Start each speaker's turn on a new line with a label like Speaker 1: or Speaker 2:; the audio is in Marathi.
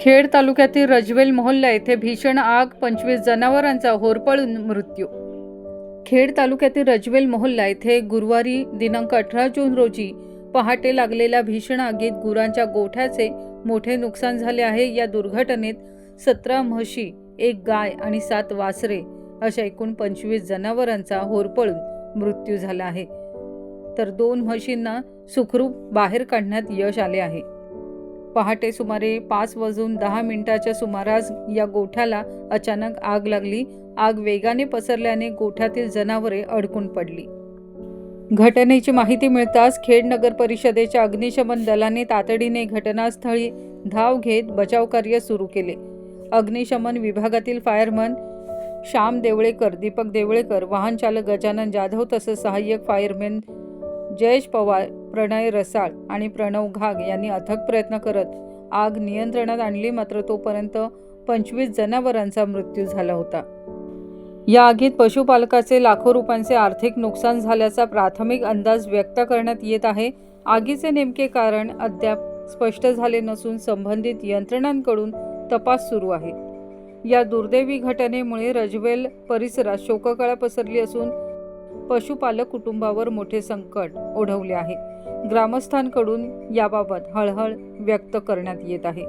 Speaker 1: खेड तालुक्यातील रजवेल मोहल्ला येथे भीषण आग, 25 जनावरांचा होरपळून मृत्यू। खेड तालुक्यातील रजवेल मोहल्ला येथे गुरुवारी दिनांक 18 जून रोजी पहाटे लागलेल्या भीषण आगीत गुरांच्या गोठ्याचे मोठे नुकसान झाले आहे। या दुर्घटनेत 17 म्हशी, 1 गाय आणि 7 वासरे अशा एकूण 25 जनावरांचा होरपळून मृत्यू झाला आहे, तर 2 म्हशींना सुखरूप बाहेर काढण्यात यश आले आहे। पहाटे सुमारे 5:10 सुमारास या गोठ्याला अचानक आग लागली। आग वेगाने पसरल्याने गोठ्यातील जनावरे अडकून पडली। घटनेची माहिती मिळताच खेड नगर परिषदेच्या अग्निशमन दलाने तातडीने घटनास्थळी धाव घेत बचाव कार्य सुरू केले। अग्निशमन विभागातील फायरमन श्याम देवळेकर, दीपक देवळेकर, वाहन चालक गजानन जाधव तसेच सहाय्यक फायरमॅन जयेश पवार, प्रणय रसाळ आणि प्रणव घाग यांनी अथक प्रयत्न करत आग नियंत्रणात आणली, मात्र तोपर्यंत 25 जनावरांचा मृत्यू झाला होता। या आगीत पशुपालकाचे लाखो रुपयांचे आर्थिक नुकसान झाल्याचा प्राथमिक अंदाज व्यक्त करण्यात येत आहे। आगीचे नेमके कारण अद्याप स्पष्ट झाले नसून संबंधित यंत्रणांकडून तपास सुरू आहे। या दुर्दैवी घटनेमुळे रजवेल परिसरात शोककळा पसरली असून पशुपालक कुटुंबावर मोठे संकट ओढवले आहे। ग्रामस्थांकडून याबाबत हळहळ व्यक्त करण्यात येत आहे।